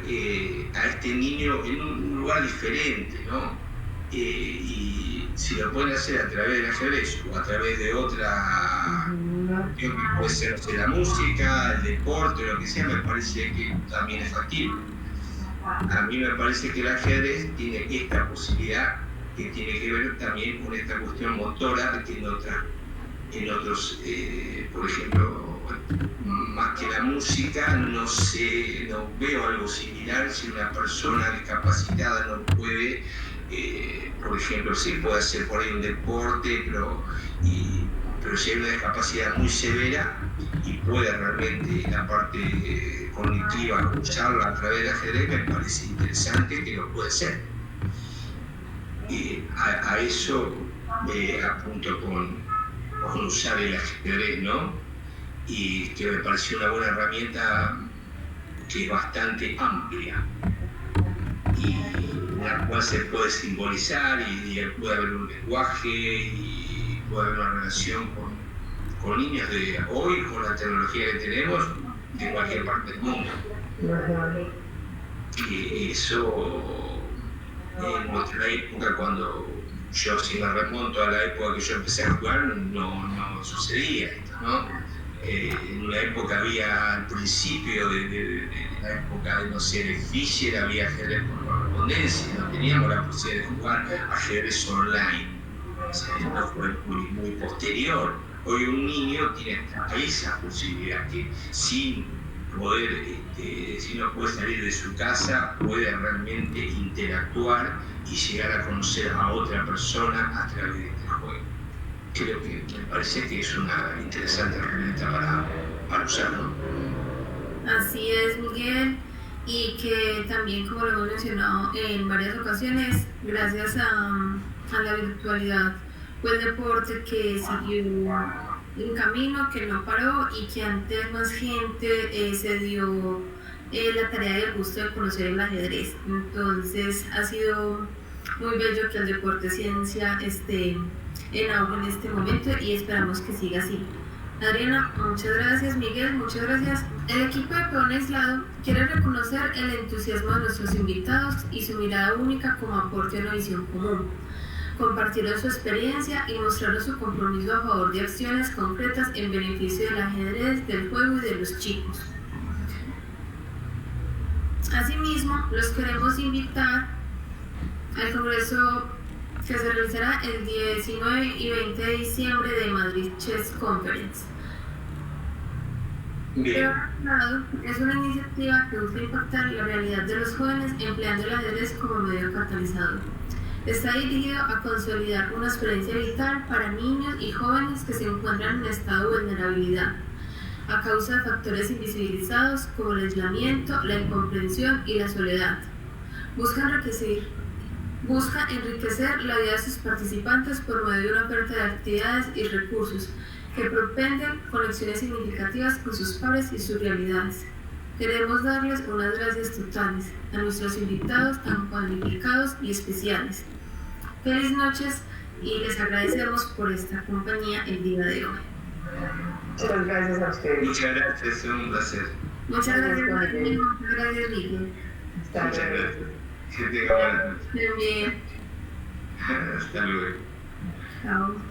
a este niño en un lugar diferente, ¿no? Y si lo pueden hacer a través del ajedrez o a través de otra, que puede ser la música, el deporte, lo que sea, me parece que también es factible. A mí me parece que el ajedrez tiene esta posibilidad que tiene que ver también con esta cuestión motora que en otros, por ejemplo, más que la música, no veo algo similar. Si una persona discapacitada no puede, por ejemplo, sí puede hacer por ahí un deporte, pero si hay una discapacidad muy severa y puede realmente la parte cognitiva usarla a través del ajedrez, me parece interesante que lo puede hacer. A eso apunto con usar el ajedrez, ¿no? Y que me pareció una buena herramienta que es bastante amplia y en la cual se puede simbolizar y puede haber un lenguaje y puede haber una relación con niños de hoy, con la tecnología que tenemos, de cualquier parte del mundo. Y eso en nuestra época, cuando yo, si me remonto a la época que yo empecé a jugar, no sucedía esto, ¿no? En una época había, al principio de la época de, no sé, de Fischer, había ajedrez por correspondencia, no teníamos la posibilidad de jugar ajedrez online. O sea, esto fue muy posterior. Hoy un niño tiene esa posibilidad que sin poder, si no puede salir de su casa, puede realmente interactuar y llegar a conocer a otra persona a través de este juego. Creo que me parece que es una interesante herramienta para usarlo. Así es, Miguel, y que también, como lo hemos mencionado en varias ocasiones, gracias a la virtualidad, fue el deporte que siguió un camino que no paró y que antes más gente se dio la tarea y el gusto de conocer el ajedrez. Entonces ha sido muy bello que el deporte ciencia esté en auge en este momento y esperamos que siga así. Adriana, muchas gracias. Miguel, muchas gracias. El equipo de Peón Aislado quiere reconocer el entusiasmo de nuestros invitados y su mirada única como aporte a una visión común. Compartieron su experiencia y mostraron su compromiso a favor de acciones concretas en beneficio del ajedrez, del juego y de los chicos. Asimismo, los queremos invitar al Congreso que se realizará el 19 y 20 de diciembre de Madrid Chess Conference. Bien. Es una iniciativa que busca impactar la realidad de los jóvenes empleando el ajedrez como medio catalizador. Está dirigido a consolidar una experiencia vital para niños y jóvenes que se encuentran en estado de vulnerabilidad a causa de factores invisibilizados como el aislamiento, la incomprensión y la soledad. Busca enriquecer la vida de sus participantes por medio de una oferta de actividades y recursos que propenden conexiones significativas con sus pares y sus realidades. Queremos darles unas gracias totales a nuestros invitados tan cualificados y especiales. Feliz noches y les agradecemos por esta compañía el día de hoy. Muchas gracias a ustedes. Muchas gracias, es un placer. Muchas gracias, Miguel. Muchas gracias, Miguel. Muchas gracias. Que tenga buenas noches. Bien. Hasta luego. Chao.